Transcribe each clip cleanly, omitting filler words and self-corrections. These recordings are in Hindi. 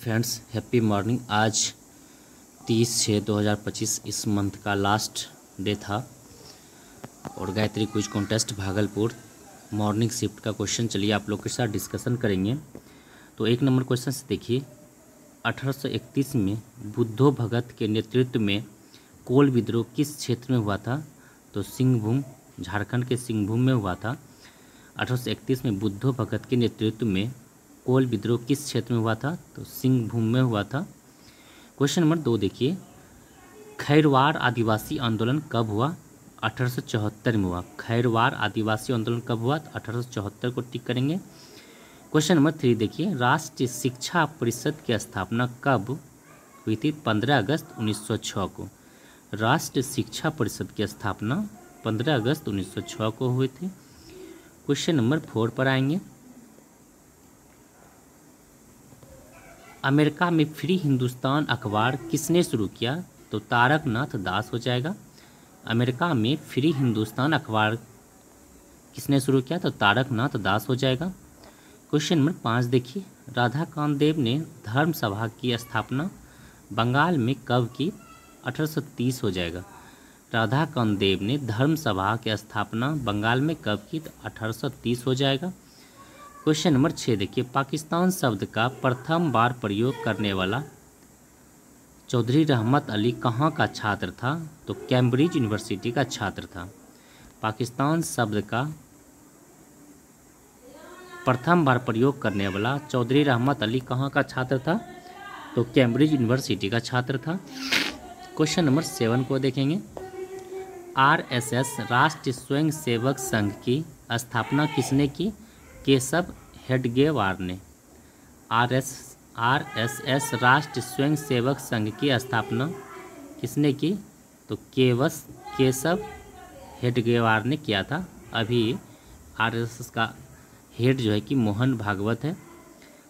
Friends, happy morning. आज 30/6/2025 इस मंथ का लास्ट डे था और Gayatri quiz contest Bhagalpur morning shift का क्वेश्चन चलिए आप लोग के साथ डिस्कशन करेंगे। तो एक नंबर क्वेश्चन से देखिए, 1831 में बुद्धो भगत के नेतृत्व में कोल विद्रोह किस क्षेत्र में हुआ था? तो सिंहभूम, झारखंड के सिंहभूम में हुआ था। 1831 में बुद्धो भगत के नेतृत्व में कोल विद्रोह किस क्षेत्र में हुआ था? तो सिंहभूम में हुआ था। क्वेश्चन नंबर 2 देखिए, खैरवाड़ आदिवासी आंदोलन कब हुआ? 1874 में हुआ। खैरवाड़ आदिवासी आंदोलन कब हुआ? 1874 को टिक करेंगे। क्वेश्चन नंबर 3 देखिए, राष्ट्रीय शिक्षा परिषद की स्थापना कब हुई थी? 15 अगस्त 1906 को। राष्ट्रीय शिक्षा परिषद की स्थापना 15 अगस्त 1906 को हुई थी। क्वेश्चन नंबर 4 पर आएंगे, अमेरिका में फ्री हिंदुस्तान अखबार किसने शुरू किया? तो तारकनाथ दास हो जाएगा। अमेरिका में फ्री हिंदुस्तान अखबार किसने शुरू किया? तो तारकनाथ दास हो जाएगा। क्वेश्चन नंबर 5 देखिए, राधाकांत देव ने धर्म सभा की स्थापना बंगाल में कब की? 1830 हो जाएगा। राधाकांत देव ने धर्म सभा की स्थापना बंगाल में कब की? तो 1830 हो जाएगा। क्वेश्चन नंबर 6 देखिए, पाकिस्तान शब्द का प्रथम बार प्रयोग करने वाला चौधरी रहमत अली कहाँ का छात्र था? तो कैम्ब्रिज यूनिवर्सिटी का छात्र था। पाकिस्तान शब्द का प्रथम बार प्रयोग करने वाला चौधरी रहमत अली कहाँ का छात्र था? तो कैम्ब्रिज यूनिवर्सिटी का छात्र था। क्वेश्चन नंबर 7 को देखेंगे, आरएसएस राष्ट्रीय स्वयंसेवक संघ की स्थापना किसने की? केशव हेडगेवार ने। आरएसएस राष्ट्रीय स्वयंसेवक संघ की स्थापना किसने की? तो केशव हेडगेवार ने किया था। अभी आरएसएस का हेड जो है कि मोहन भागवत है।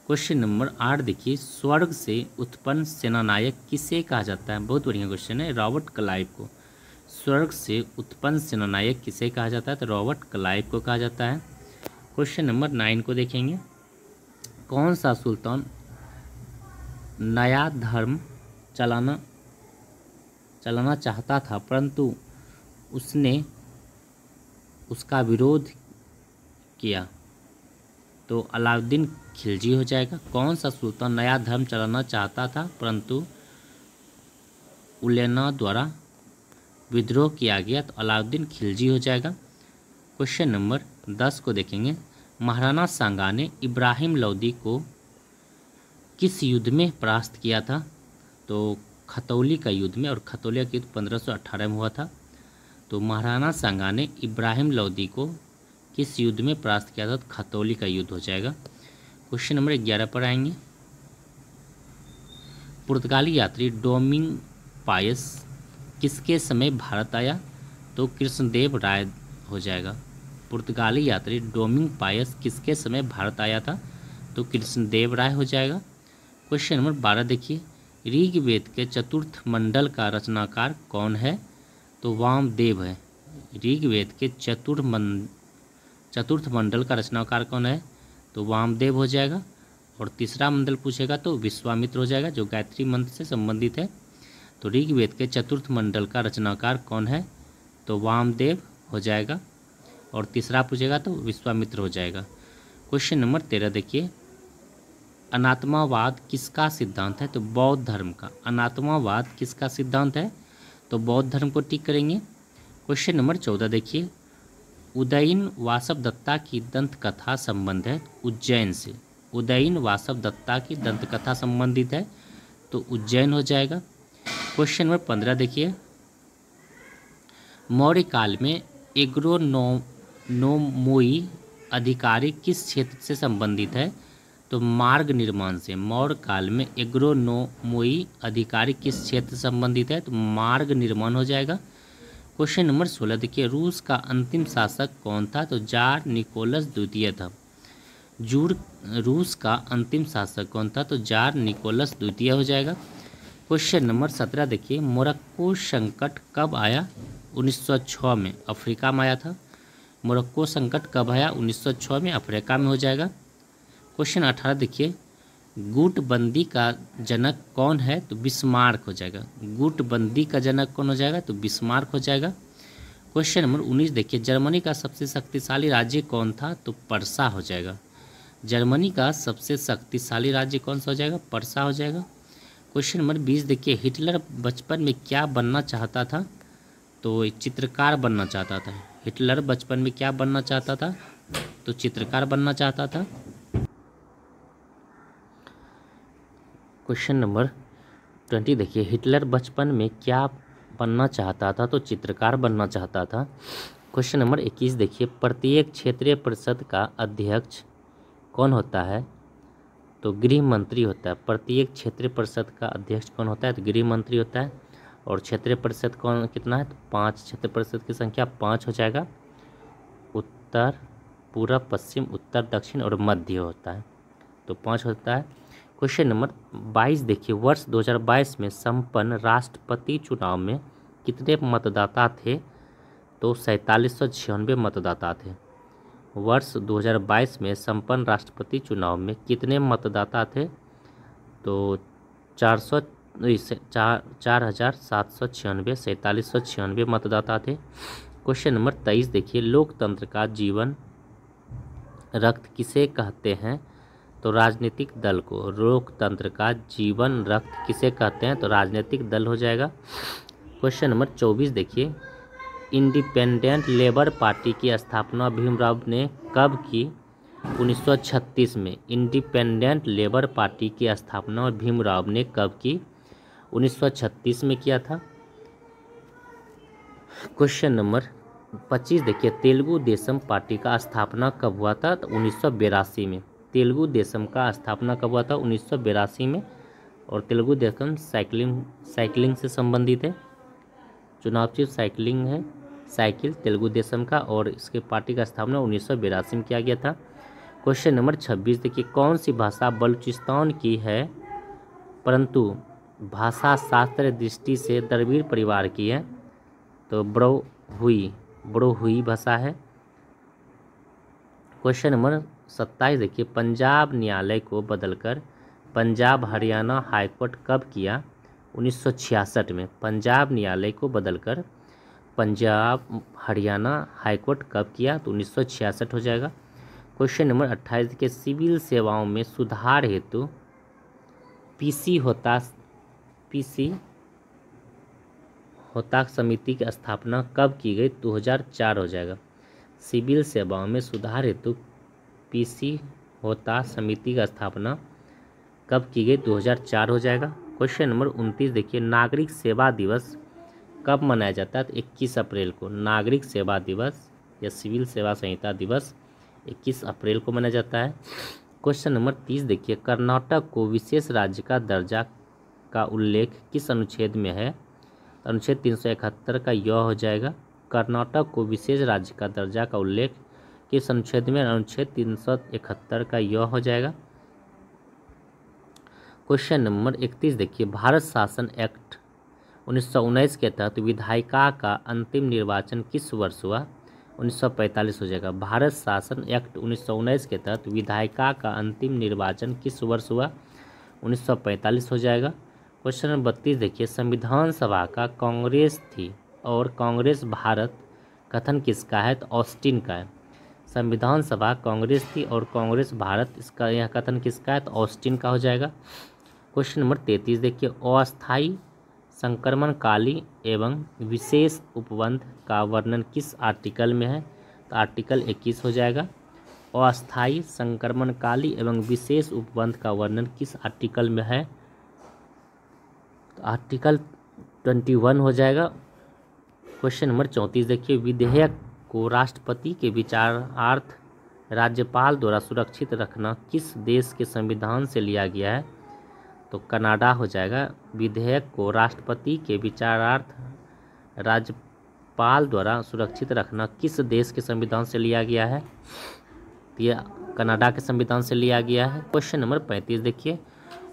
क्वेश्चन नंबर 8 देखिए, स्वर्ग से उत्पन्न सेनानायक किसे कहा जाता है? बहुत बढ़िया क्वेश्चन है। रॉबर्ट क्लाइव को। स्वर्ग से उत्पन्न सेनानायक किसे कहा जाता है? तो रॉबर्ट क्लाइव को कहा जाता है। क्वेश्चन नंबर 9 को देखेंगे, कौन सा सुल्तान नया धर्म चलाना चाहता था परंतु उसने उसका विरोध किया? तो अलाउद्दीन खिलजी हो जाएगा। कौन सा सुल्तान नया धर्म चलाना चाहता था परंतु उलेमा द्वारा विद्रोह किया गया? तो अलाउद्दीन खिलजी हो जाएगा। क्वेश्चन नंबर 10 को देखेंगे, महाराणा सांगा ने इब्राहिम लोदी को किस युद्ध में परास्त किया था? तो खतौली का युद्ध में, और खतौली का युद्ध 1518 में हुआ था। तो महाराणा सांगा ने इब्राहिम लोदी को किस युद्ध में परास्त किया था? तो खतौली का युद्ध हो जाएगा। क्वेश्चन नंबर 11 पर आएंगे, पुर्तगाली यात्री डोमिंग पायस किसके समय भारत आया? तो कृष्णदेव राय हो जाएगा। पुर्तगाली यात्री डोमिंग पायस किसके समय भारत आया था? तो कृष्णदेव राय हो जाएगा। क्वेश्चन नंबर 12 देखिए, ऋग्वेद के चतुर्थ मंडल का रचनाकार कौन है? तो वामदेव है। ऋग्वेद के चतुर्थ मंडल का रचनाकार कौन है? तो वामदेव हो जाएगा। और तीसरा मंडल पूछेगा तो विश्वामित्र हो जाएगा, जो गायत्री मंत्र से संबंधित है। तो ऋग्वेद के चतुर्थ मंडल का रचनाकार कौन है? तो वामदेव हो जाएगा। और तीसरा पूछेगा तो विश्वामित्र हो जाएगा। क्वेश्चन नंबर 13 देखिए, अनात्मावाद किसका सिद्धांत है? तो बौद्ध धर्म का। अनात्मावाद किसका सिद्धांत है? तो बौद्ध धर्म को टिक करेंगे। क्वेश्चन नंबर 14 देखिए, उदयन वासव दत्ता की दंत कथा संबंध है उज्जैन से। उदयन वासव दत्ता की दंत कथा संबंधित है, तो उज्जैन हो जाएगा। क्वेश्चन नंबर 15 देखिए, मौर्य काल में एग्रोनोमोई अधिकारी किस क्षेत्र से संबंधित है? तो मार्ग निर्माण से। मौर्य काल में एग्रोनोमोई अधिकारी किस क्षेत्र से संबंधित है? तो मार्ग निर्माण हो जाएगा। क्वेश्चन नंबर 16 देखिए, रूस का अंतिम शासक कौन था? तो जार निकोलस द्वितीय था। रूस का अंतिम शासक कौन था? तो जार निकोलस द्वितीय हो जाएगा। क्वेश्चन नंबर 17 देखिए, मोरक्को संकट कब आया? 1906 में अफ्रीका में आया था। मोरक्को संकट कब आया? 1906 में अफ्रीका में हो जाएगा। क्वेश्चन 18 देखिए, गुटबंदी का जनक कौन है? तो बिस्मार्क हो जाएगा। गुटबंदी का जनक कौन हो जाएगा? तो बिस्मार्क हो जाएगा। क्वेश्चन नंबर 19 देखिए, जर्मनी का सबसे शक्तिशाली राज्य कौन था? तो पर्सा हो जाएगा। जर्मनी का सबसे शक्तिशाली राज्य कौन सा हो जाएगा? पर्सा हो जाएगा। क्वेश्चन नंबर 20 देखिए, हिटलर बचपन में क्या बनना चाहता था? तो चित्रकार बनना चाहता था। हिटलर बचपन में क्या बनना चाहता था? तो चित्रकार बनना चाहता था। क्वेश्चन नंबर 20 देखिए, हिटलर बचपन में क्या बनना चाहता था? तो चित्रकार बनना चाहता था। क्वेश्चन नंबर 21 देखिए, प्रत्येक क्षेत्रीय परिषद का अध्यक्ष कौन होता है? तो गृह मंत्री होता है। प्रत्येक क्षेत्रीय परिषद का अध्यक्ष कौन होता है? तो गृह मंत्री होता है। और क्षेत्रीय परिषद कौन कितना है? तो 5। क्षेत्रीय परिषद की संख्या 5 हो जाएगा। उत्तर, पूरब, पश्चिम, उत्तर, दक्षिण और मध्य होता है, तो 5 होता है। क्वेश्चन नंबर 22 देखिए, वर्ष 2022 में संपन्न राष्ट्रपति चुनाव में कितने मतदाता थे? तो 4796 मतदाता थे। वर्ष 2022 में संपन्न राष्ट्रपति चुनाव में कितने मतदाता थे? तो 4796 4796 मतदाता थे। क्वेश्चन नंबर 23 देखिए, लोकतंत्र का जीवन रक्त किसे कहते हैं? तो राजनीतिक दल को। लोकतंत्र का जीवन रक्त किसे कहते हैं? तो राजनीतिक दल हो जाएगा। क्वेश्चन नंबर 24 देखिए, इंडिपेंडेंट लेबर पार्टी की स्थापना भीमराव ने कब की? 1936 में। इंडिपेंडेंट लेबर पार्टी की स्थापना भीमराव ने कब की? 1936 में किया था। क्वेश्चन नंबर 25 देखिए, तेलुगु देशम पार्टी का स्थापना कब हुआ था? तो 1982 में। तेलुगु देशम का स्थापना कब हुआ था? 1982 में। और तेलुगु देशम साइकिलिंग से संबंधित है। चुनाव चिन्ह साइकिलिंग है, साइकिल तेलुगु देशम का, और इसके पार्टी का स्थापना 1982 में किया गया था। क्वेश्चन नंबर 26 देखिए, कौन सी भाषा बलूचिस्तान की है परंतु भाषा शास्त्र दृष्टि से द्रविड़ परिवार की है? तो ब्रोहुई भाषा है। क्वेश्चन नंबर 27 देखिए, पंजाब न्यायालय को बदलकर पंजाब हरियाणा हाईकोर्ट कब किया? 1966 में। पंजाब न्यायालय को बदलकर पंजाब हरियाणा हाईकोर्ट कब किया? तो 1966 हो जाएगा। क्वेश्चन नंबर 28 देखिए, सिविल सेवाओं में सुधार हेतु पीसी होता समिति की स्थापना कब की गई? 2004 हो जाएगा। सिविल सेवाओं में सुधार हेतु पीसी होता समिति का स्थापना कब की गई? 2004 हो जाएगा। क्वेश्चन नंबर 29 देखिए, नागरिक सेवा दिवस कब मनाया जाता है? तो 21 अप्रैल को। नागरिक सेवा दिवस या सिविल सेवा संहिता दिवस 21 अप्रैल को मनाया जाता है। क्वेश्चन नंबर 30 देखिए, कर्नाटक को विशेष राज्य का दर्जा का उल्लेख किस अनुच्छेद में है? अनुच्छेद 371 का य हो जाएगा। कर्नाटक को विशेष राज्य का दर्जा का उल्लेख किस अनुच्छेद में? अनुच्छेद 371 का य हो जाएगा। क्वेश्चन नंबर 31 देखिए, भारत शासन एक्ट 1919 के तहत विधायिका का अंतिम निर्वाचन किस वर्ष हुआ? 1945 हो जाएगा। भारत शासन एक्ट 1919 के तहत विधायिका का अंतिम निर्वाचन किस वर्ष हुआ? 1945 हो जाएगा। क्वेश्चन नंबर 32 देखिए, संविधान सभा का कांग्रेस थी और कांग्रेस भारत कथन किसका है? तो ऑस्टिन का है। संविधान सभा कांग्रेस थी और कांग्रेस भारत, इसका यह कथन किसका है? तो ऑस्टिन का हो जाएगा। क्वेश्चन नंबर 33 देखिए, अस्थायी संक्रमणकाली एवं विशेष उपबंध का वर्णन किस आर्टिकल में है? तो आर्टिकल 21 हो जाएगा। अस्थायी संक्रमणकाली एवं विशेष उपबंध का वर्णन किस आर्टिकल में है? तो आर्टिकल 21 हो जाएगा। क्वेश्चन नंबर 34 देखिए, विधेयक को राष्ट्रपति के विचारार्थ राज्यपाल द्वारा सुरक्षित रखना किस देश के संविधान से लिया गया है? तो कनाडा हो जाएगा। विधेयक को राष्ट्रपति के विचारार्थ राज्यपाल द्वारा सुरक्षित रखना किस देश के संविधान से लिया गया है? यह कनाडा के संविधान से लिया गया है। क्वेश्चन नंबर 35 देखिए,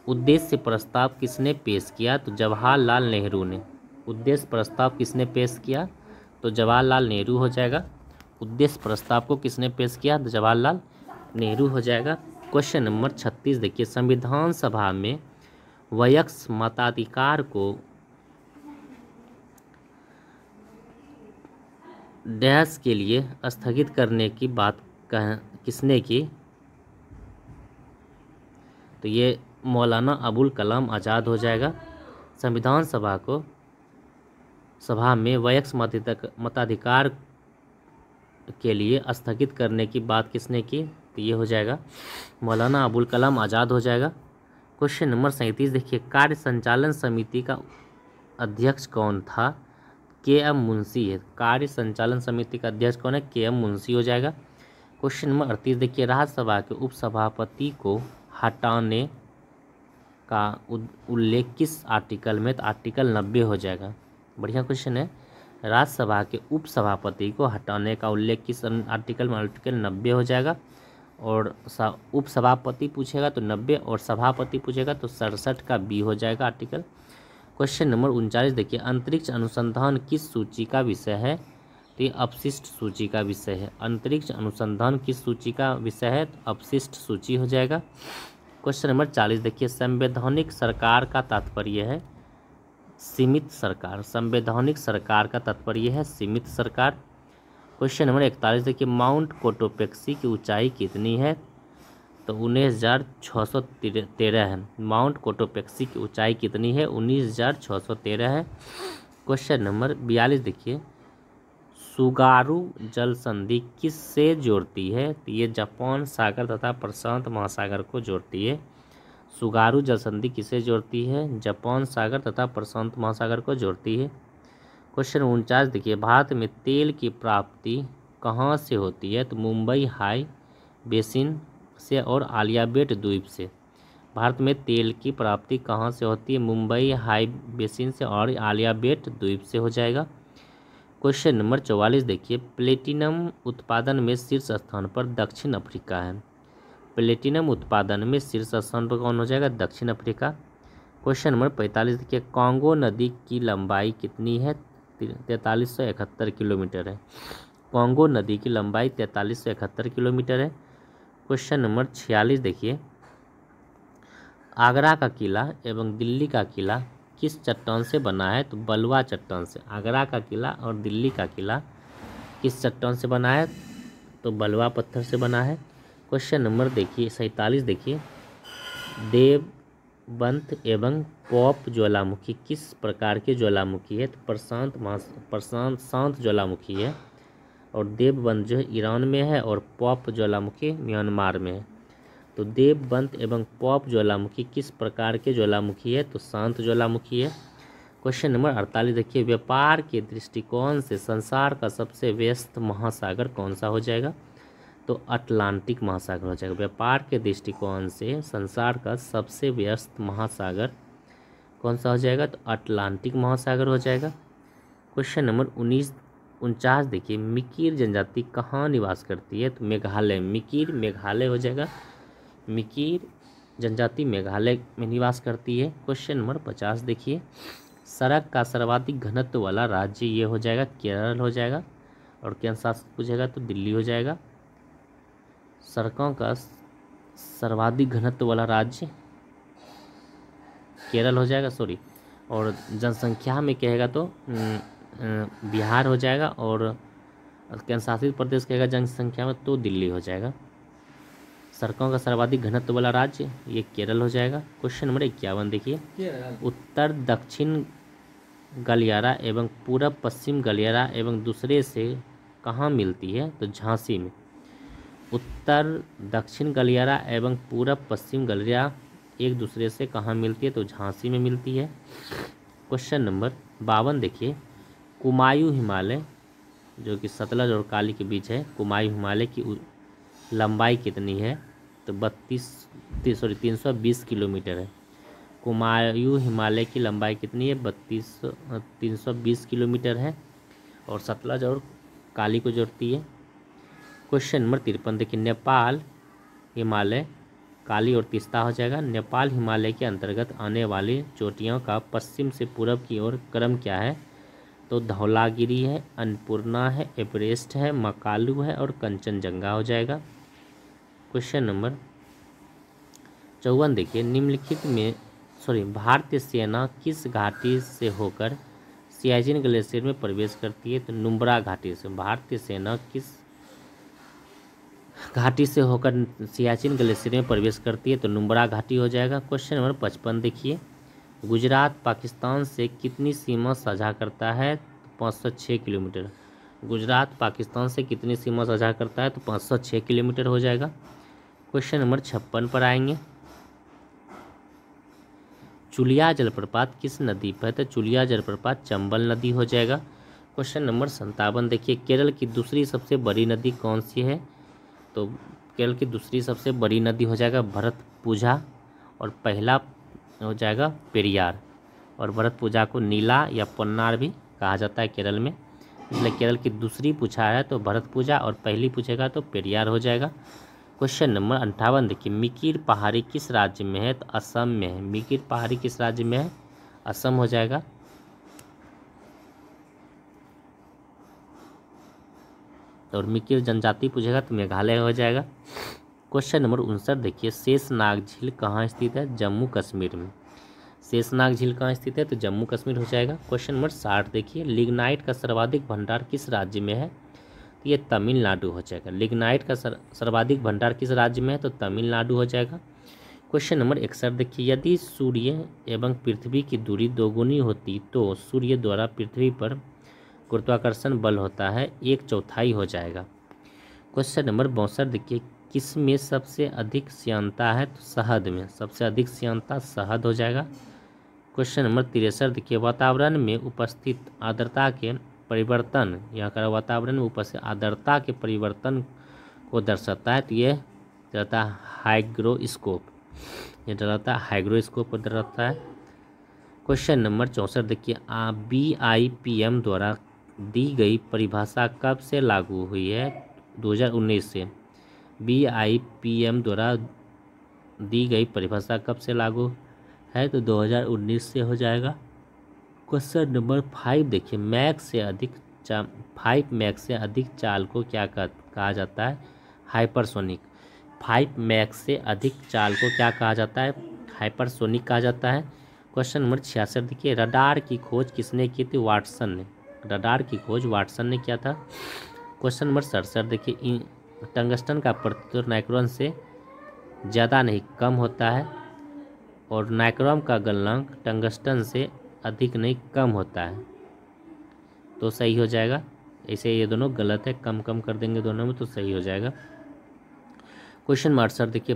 उद्देश्य प्रस्ताव किसने पेश किया? तो जवाहरलाल नेहरू ने। उद्देश्य प्रस्ताव किसने पेश किया? तो जवाहरलाल नेहरू हो जाएगा। उद्देश्य प्रस्ताव को किसने पेश किया? तो जवाहरलाल नेहरू हो जाएगा। क्वेश्चन नंबर 36 देखिए, संविधान सभा में वयस्क मताधिकार को डैश के लिए स्थगित करने की बात किसने की? तो ये मौलाना अबुल कलाम आज़ाद हो जाएगा। संविधान सभा में वयस्क मताधिकार के लिए स्थगित करने की बात किसने की? तो ये हो जाएगा मौलाना अबुल कलाम आज़ाद हो जाएगा। क्वेश्चन नंबर 37 देखिए, कार्य संचालन समिति का अध्यक्ष कौन था? के.एम. मुंशी है। कार्य संचालन समिति का अध्यक्ष कौन है? के.एम. मुंशी हो जाएगा। क्वेश्चन नंबर 38 देखिए, राज्यसभा के उपसभापति को हटाने का उल्लेख किस आर्टिकल में? तो आर्टिकल 90 हो जाएगा। बढ़िया क्वेश्चन है। राज्यसभा के उपसभापति को हटाने का उल्लेख किस आर्टिकल में? आर्टिकल 90 हो जाएगा। और उपसभापति पूछेगा तो 90, और सभापति पूछेगा तो 67 का बी हो जाएगा आर्टिकल। क्वेश्चन नंबर 39 देखिए, अंतरिक्ष अनुसंधान किस सूची का विषय है? तो ये अपशिष्ट सूची का विषय है। अंतरिक्ष अनुसंधान किस सूची का विषय है? तो अपशिष्ट सूची हो जाएगा। क्वेश्चन नंबर 40 देखिए, संवैधानिक सरकार का तात्पर्य है सीमित सरकार। संवैधानिक सरकार का तात्पर्य है सीमित सरकार। क्वेश्चन नंबर 41 देखिए, माउंट कोटोपेक्सी की ऊंचाई कितनी है? तो 19,613 है। माउंट कोटोपेक्सी की ऊंचाई कितनी है? 19,613 है। क्वेश्चन नंबर 42 देखिए, सुगारू जल संधि किससे जोड़ती है? तो ये जापान सागर तथा प्रशांत महासागर को जोड़ती है। सुगारू जल संधि किसे जोड़ती है? जापान सागर तथा प्रशांत महासागर को जोड़ती है। क्वेश्चन 49 देखिए, भारत में तेल की प्राप्ति कहाँ से होती है? तो मुंबई हाई बेसिन से और आलियाबेट द्वीप से। भारत में तेल की प्राप्ति कहाँ से होती है? मुंबई हाई बेसिन से और आलियाबेट द्वीप से हो जाएगा। क्वेश्चन नंबर 44 देखिए, प्लेटिनम उत्पादन में शीर्ष स्थान पर दक्षिण अफ्रीका है। प्लेटिनम उत्पादन में शीर्ष स्थान पर कौन हो जाएगा? दक्षिण अफ्रीका। क्वेश्चन नंबर 45 देखिए, कांगो नदी की लंबाई कितनी है? 4371 किलोमीटर है। कांगो नदी की लंबाई 4371 किलोमीटर है। क्वेश्चन नंबर 46 देखिए, आगरा का किला एवं दिल्ली का किला किस चट्टान से बना है? तो बलुआ चट्टान से। आगरा का किला और दिल्ली का किला किस चट्टान से बना है? तो बलुआ पत्थर से बना है। क्वेश्चन नंबर देखिए 47 देखिए, देवबंत एवं पॉप ज्वालामुखी किस प्रकार के ज्वालामुखी है? तो प्रशांत शांत ज्वालामुखी है। और देवबंत जो है ईरान में है और पॉप ज्वालामुखी म्यांमार में है। तो देवबंत एवं पॉप ज्वालामुखी किस प्रकार के ज्वालामुखी है? तो शांत ज्वालामुखी है। क्वेश्चन नंबर 48 देखिए, व्यापार के दृष्टिकोण से संसार का सबसे व्यस्त महासागर कौन सा हो जाएगा? तो अटलांटिक महासागर हो जाएगा। व्यापार के दृष्टिकोण से संसार का सबसे व्यस्त महासागर कौन सा हो जाएगा? तो अटलांटिक महासागर हो जाएगा। क्वेश्चन नंबर 49 देखिए, मिकिर जनजाति कहाँ निवास करती है? तो मेघालय। मिकिर मेघालय हो जाएगा। मिकिर जनजाति मेघालय में निवास करती है। क्वेश्चन नंबर 50 देखिए, सड़क का सर्वाधिक घनत्व वाला राज्य ये हो जाएगा केरल हो जाएगा। और केंद्र शासित पूछेगा तो दिल्ली हो जाएगा। सड़कों का सर्वाधिक घनत्व वाला राज्य केरल हो जाएगा, सॉरी। और जनसंख्या में कहेगा तो बिहार हो जाएगा। और केंद्र शासित प्रदेश कहेगा जनसंख्या में तो दिल्ली हो जाएगा। सड़कों का सर्वाधिक घनत्व वाला राज्य ये केरल हो जाएगा। क्वेश्चन नंबर 51 देखिए, उत्तर दक्षिण गलियारा एवं पूरब पश्चिम गलियारा एवं दूसरे से कहाँ मिलती है? तो झांसी में। उत्तर दक्षिण गलियारा एवं पूरब पश्चिम गलियारा एक दूसरे से कहाँ मिलती है? तो झांसी में मिलती है। क्वेश्चन नंबर 52 देखिए, कुमायूं हिमालय जो कि सतलज और काली के बीच है, कुमायूं हिमालय की लंबाई कितनी है? तो 320 किलोमीटर है। कुमायूं हिमालय की लंबाई कितनी है? 320 किलोमीटर है और सतलज और काली को जोड़ती है। क्वेश्चन नंबर 53 देखिए, नेपाल हिमालय काली और तीस्ता हो जाएगा। नेपाल हिमालय के अंतर्गत आने वाली चोटियों का पश्चिम से पूरब की ओर क्रम क्या है? तो धौलागिरी है, अन्नपूर्णा है, एवरेस्ट है, मकालू है और कंचनजंगा हो जाएगा। क्वेश्चन नंबर 54 देखिए, निम्नलिखित में भारतीय सेना किस घाटी से होकर सियाचिन ग्लेशियर में प्रवेश करती है? तो नुब्रा घाटी से। भारतीय सेना किस घाटी से होकर सियाचिन ग्लेशियर में प्रवेश करती है? तो नुब्रा घाटी हो जाएगा। क्वेश्चन नंबर 55 देखिए, गुजरात पाकिस्तान से कितनी सीमा साझा करता है? 506 किलोमीटर। गुजरात पाकिस्तान से कितनी सीमा साझा करता है? तो 506 किलोमीटर हो जाएगा। क्वेश्चन नंबर 56 पर आएंगे, चुलिया जलप्रपात किस नदी पर है? तो चुलिया जलप्रपात चंबल नदी हो जाएगा। क्वेश्चन नंबर 57 देखिए, केरल की दूसरी सबसे बड़ी नदी कौन सी है? तो केरल की दूसरी सबसे बड़ी नदी हो जाएगा भरतपुझा, और पहला हो जाएगा पेरियार। और भरतपुझा को नीला या पन्नार भी कहा जाता है केरल में, इसलिए केरल की दूसरी पूछा है तो भरतपुझा, और पहली पूछेगा तो पेरियार हो जाएगा। क्वेश्चन नंबर 58 देखिए, मिकिर पहाड़ी किस राज्य में है? तो असम में है। मिकिर पहाड़ी किस राज्य में है? असम हो जाएगा। और मिकिर जनजाति पूछेगा तो मेघालय हो जाएगा। क्वेश्चन नंबर 59 देखिए, शेषनाग झील कहाँ स्थित है? जम्मू कश्मीर में। शेषनाग झील कहाँ स्थित है? तो जम्मू कश्मीर हो जाएगा। क्वेश्चन नंबर 60 देखिए, लिग्नाइट का सर्वाधिक भंडार किस राज्य में है? तो ये तमिलनाडु हो जाएगा। लिग्नाइट का सर्वाधिक भंडार किस राज्य में है? तो तमिलनाडु हो जाएगा। क्वेश्चन नंबर 61 देखिए, यदि सूर्य एवं पृथ्वी की दूरी दोगुनी होती तो सूर्य द्वारा पृथ्वी पर गुरुत्वाकर्षण बल होता है 1/4 हो जाएगा। क्वेश्चन नंबर 62 देखिए, किस में सबसे अधिक श्यानता है? तो शहद में सबसे अधिक श्यानता शहद हो जाएगा। क्वेश्चन नंबर 63 देखिए, वातावरण में उपस्थित आर्द्रता के परिवर्तन, यहाँ का वातावरण में उपस्थित आर्द्रता के परिवर्तन को दर्शाता है, तो ये दर्शाता है हाइग्रोस्कोप। ये दर्शाता है हाइग्रोस्कोप को दर्शाता है। क्वेश्चन नंबर 64 देखिए, BIPM द्वारा दी गई परिभाषा कब से लागू हुई है? 2019 से। BIPM द्वारा दी गई परिभाषा कब से लागू है? तो 2019 से हो जाएगा। क्वेश्चन नंबर 5 देखिए, 5 मैक से अधिक चाल को क्या कहा जाता है? हाइपरसोनिक। 5 मैक से अधिक चाल को क्या कहा जाता है? हाइपरसोनिक कहा जाता है। क्वेश्चन नंबर 66 देखिए, रडार की खोज किसने की थी? वाटसन ने। रडार की खोज वाटसन ने किया था। क्वेश्चन नंबर 67 देखिए, टंगस्टन का प्रतिरोध नाइक्रोम से ज़्यादा नहीं कम होता है, और नाइक्रोम का गलनांक टंगस्टन से अधिक नहीं कम होता है, तो सही हो जाएगा। ऐसे ये दोनों गलत है, कम कम कर देंगे दोनों में तो सही हो जाएगा। क्वेश्चन नंबर 68 देखिए,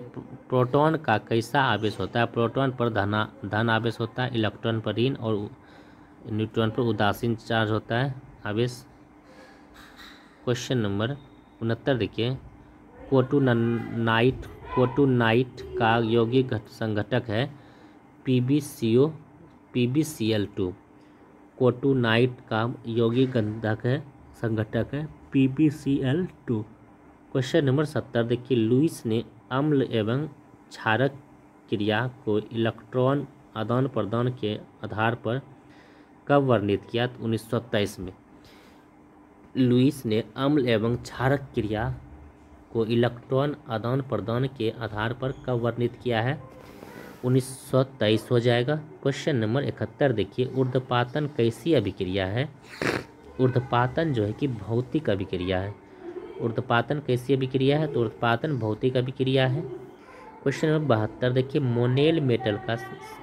प्रोटॉन का कैसा आवेश होता है? प्रोटॉन पर धन आवेश होता है, इलेक्ट्रॉन पर ऋण, और न्यूट्रॉन पर उदासीन चार्ज होता है आवेश। क्वेश्चन नंबर 69 देखिए, कोटुनाइट का यौगिक संघटक है PbCl2। कोटुनाइट का यौगिक संघटक है PbCl2। क्वेश्चन नंबर 70 देखिए, लुईस ने अम्ल एवं क्षारक क्रिया को इलेक्ट्रॉन आदान प्रदान के आधार पर कब वर्णित किया? 1923 में। लुईस ने अम्ल एवं क्षारक क्रिया को इलेक्ट्रॉन आदान प्रदान के आधार पर कब वर्णित किया है? 1923 हो जाएगा। क्वेश्चन नंबर 71 देखिए, ऊर्ध्वपातन कैसी अभिक्रिया है? ऊर्ध्वपातन जो है कि भौतिक अभिक्रिया है। ऊर्ध्वपातन कैसी अभिक्रिया है? तो ऊर्ध्वपातन भौतिक अभिक्रिया है। क्वेश्चन नंबर 72 देखिए, मोनेल मेटल का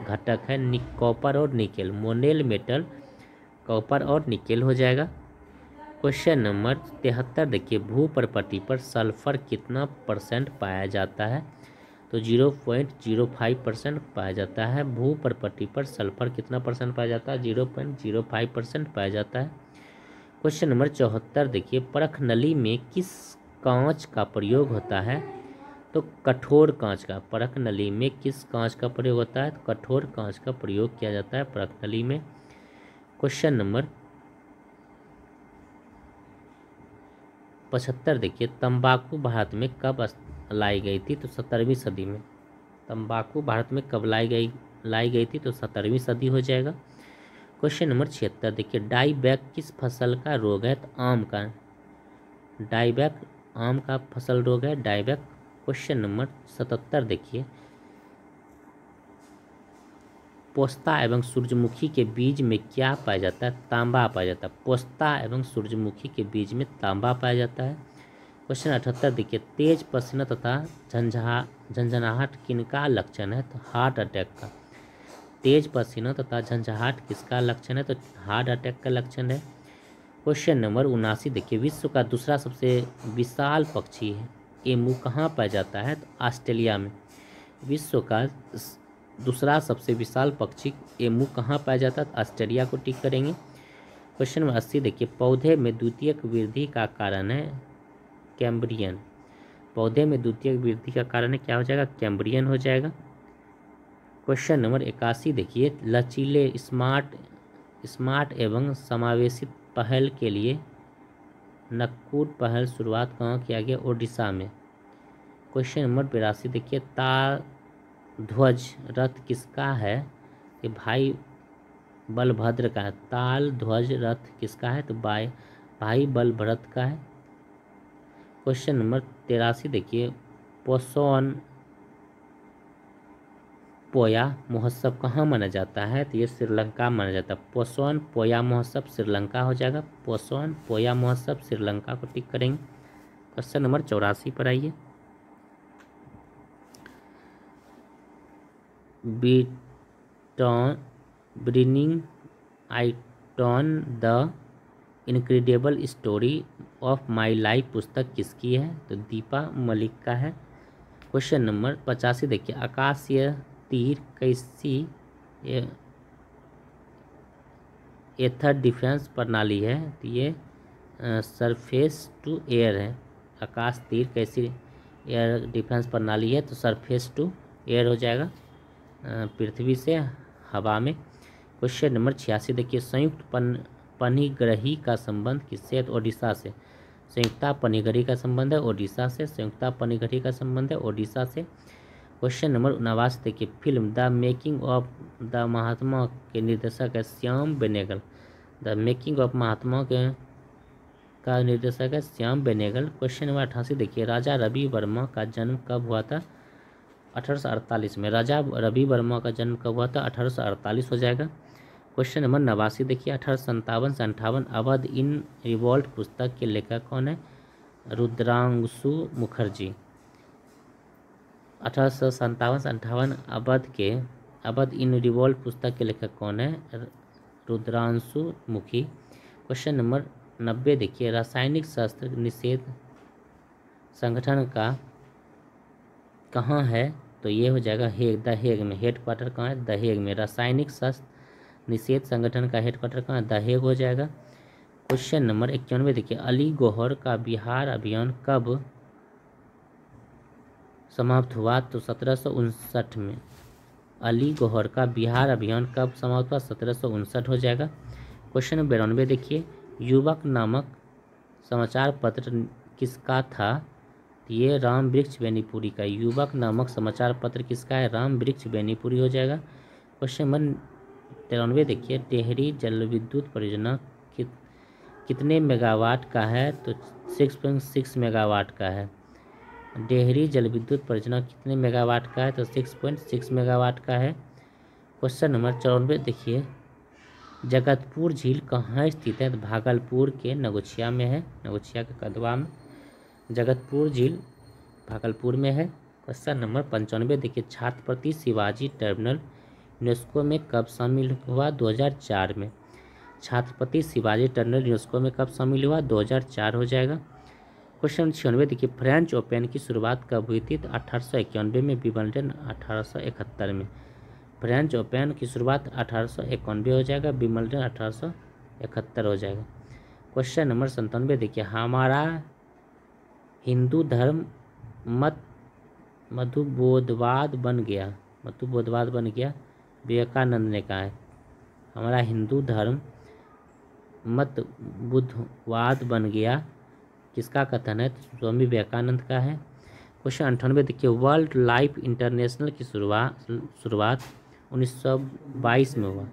घटक है कॉपर और निकेल। मोनेल मेटल कॉपर और निकेल हो जाएगा। क्वेश्चन नंबर 73 देखिए, भूपर्पटी पर सल्फर कितना % पाया जाता है? तो 0.05% पाया जाता है। भूपर्पटी पर सल्फर कितना % पाया जाता है? 0.05% पाया जाता है। क्वेश्चन नंबर 74 देखिए, परख नली में किस कांच का प्रयोग होता है? तो कठोर कांच का। परख नली में किस कांच का प्रयोग होता है? तो कठोर कांच का प्रयोग किया जाता है परख नली में। क्वेश्चन नंबर 75 देखिए, तंबाकू भारत में कब लाई गई थी? तो 17वीं सदी में। तंबाकू भारत में कब लाई गई थी? तो 17वीं सदी हो जाएगा। क्वेश्चन नंबर 76 देखिए, डाईबैक किस फसल का रोग है? तो आम का। डाईबैक आम का फसल रोग है डाईबैक। क्वेश्चन नंबर 77 देखिए, पोस्ता एवं सूरजमुखी के बीज में क्या पाया जाता है? तांबा पाया जाता है। पोस्ता एवं सूरजमुखी के बीज में तांबा पाया जाता है। क्वेश्चन 78 देखिए, तेज पसीना तथा झंझनाहट किनका लक्षण है? तो हार्ट अटैक का। तेज पसीना तथा झंझनाहट किसका लक्षण है? तो हार्ट अटैक का लक्षण है। क्वेश्चन नंबर 79 देखिए, विश्व का दूसरा सबसे विशाल पक्षी है एमू कहाँ पाया जाता है? तो ऑस्ट्रेलिया में। विश्व का दूसरा सबसे विशाल पक्षी एमू कहाँ पाया जाता है? ऑस्ट्रेलिया को टिक करेंगे। क्वेश्चन नंबर 80 देखिए, पौधे में द्वितीयक वृद्धि का कारण है कैम्ब्रियन। पौधे में द्वितीयक वृद्धि का कारण है क्या हो जाएगा? कैम्ब्रियन हो जाएगा। क्वेश्चन नंबर 81 देखिए, लचीले स्मार्ट एवं समावेशित पहल के लिए नक्कुर पहल शुरुआत कहाँ किया गया? ओडिशा में। क्वेश्चन नंबर 82 देखिए, ताल रथ किसका है? कि भाई बलभद्र का है। ताल ध्वज रथ किसका है? तो भाई बलभद्र का है। क्वेश्चन नंबर 83 देखिए, पोसोन पोया महोत्सव कहाँ माना जाता है? तो ये श्रीलंका माना जाता है। पोसोन पोया महोत्सव श्रीलंका हो जाएगा। पोसोन पोया महोत्सव श्रीलंका को टिक करेंगे। क्वेश्चन नंबर 84 पर आइए, ब्रिनिंग आइटॉन the incredible story of my life पुस्तक किसकी है? तो दीपा मलिक का है। क्वेश्चन नंबर 85 देखिए, आकाशीय तीर कैसी एथर डिफेंस प्रणाली है? तो ये सरफेस टू एयर है। आकाश तीर कैसी एयर डिफेंस प्रणाली है? तो सरफेस टू एयर हो जाएगा, पृथ्वी से हवा में। क्वेश्चन नंबर 86 देखिए, संयुक्त पनिग्रही का संबंध किससे? तो ओडिशा से। संयुक्ता पनिग्रही का संबंध है ओडिशा से। संयुक्ता पनिग्रही का संबंध है ओडिशा से। क्वेश्चन नंबर 89 देखिए, film the making of the Mahatma के निर्देशक है Shyam Benegal. The making of Mahatma का निर्देशक है श्याम बेनेगल। क्वेश्चन नंबर 88 देखिए, राजा रवि वर्मा का जन्म कब हुआ था? 1848 में। राजा रवि वर्मा का जन्म कब हुआ था? 1848 हो जाएगा। क्वेश्चन नंबर 89 देखिए, 1857 से 58 अवध इन रिवॉल्ट पुस्तक के लेखक कौन है? रुद्रांशु मुखर्जी। 1857 से 58 अवध इन रिवॉल्ट पुस्तक के लेखक कौन है? रुद्रांशु मुखी। क्वेश्चन नंबर 90 देखिए, रासायनिक शस्त्र निषेध संगठन का कहाँ है? तो ये हो जाएगा द हेग में। हेडक्वार्टर कहाँ है? द हेग में। रासायनिक शस्त्र निषेध संगठन का हेडक्वार्टर कहाँ है? द हेग हो जाएगा। क्वेश्चन नंबर 91 देखिए, अली गौहर का बिहार अभियान कब समाप्त हुआ? तो 1759 में। अली गौहर का बिहार अभियान कब समाप्त हुआ? 1759 हो जाएगा। क्वेश्चन नंबर 92 देखिए, युवक नामक समाचार पत्र किसका था? ये राम वृक्ष बेनीपुरी का। युवक नामक समाचार पत्र किसका है? राम वृक्ष बेनीपुरी हो जाएगा। क्वेश्चन नंबर 93 देखिए, टेहरी जल विद्युत परियोजना कितने मेगावाट का है? तो 6.6 मेगावाट का है। डेहरी जल विद्युत परियोजना कितने मेगावाट का है? तो 6.6 मेगावाट का है। क्वेश्चन नंबर 94 देखिए, जगतपुर झील कहाँ स्थित है? तो भागलपुर के नगोछिया में है। नगोछिया के कदवा में जगतपुर झील भागलपुर में है। क्वेश्चन नंबर 95 देखिए, छत्रपति शिवाजी टर्मिनल यूनेस्को में कब शामिल हुआ? 2004 में। छत्रपति शिवाजी टर्मिनल यूनेस्को में कब शामिल हुआ? 2004 हो जाएगा। क्वेश्चन 96 देखिए, फ्रेंच ओपन की शुरुआत कब हुई थी? तो 1891 में। विंबलडन 1871 में। फ्रेंच ओपन की शुरुआत 1891 हो जाएगा। विंबलडन 1871 हो जाएगा। क्वेश्चन नंबर 97 देखिए, हमारा हिंदू धर्म मधुबोधवाद बन गया विवेकानंद ने कहा है। हमारा हिंदू धर्म मत बुद्धवाद बन गया किसका कथन है? तो स्वामी विवेकानंद का है। क्वेश्चन 98 देखिए, वर्ल्ड लाइफ इंटरनेशनल की शुरुआत 1922 में हुआ।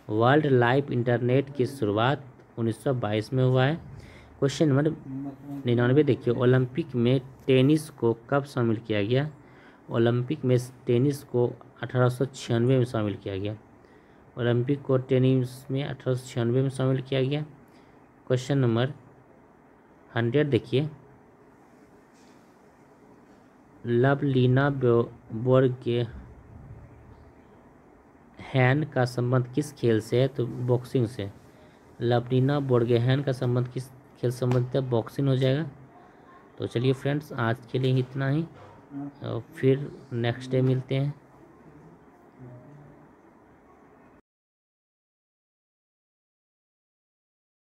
वर्ल्ड लाइफ इंटरनेट की शुरुआत 1922 में हुआ है। क्वेश्चन नंबर 99 देखिए, ओलंपिक में टेनिस को कब शामिल किया गया? ओलंपिक में टेनिस को 1896 में शामिल किया गया। ओलंपिक को टेनिस में 1896 में शामिल किया गया। क्वेश्चन नंबर 100 देखिए, लवलीना बोर्गेहैन का संबंध किस खेल से है? तो बॉक्सिंग से। लवलीना बोर्गेहैन का संबंध किस खेल से संबंधित है? बॉक्सिंग हो जाएगा। तो चलिए फ्रेंड्स, आज के लिए इतना ही और फिर नेक्स्ट डे मिलते हैं।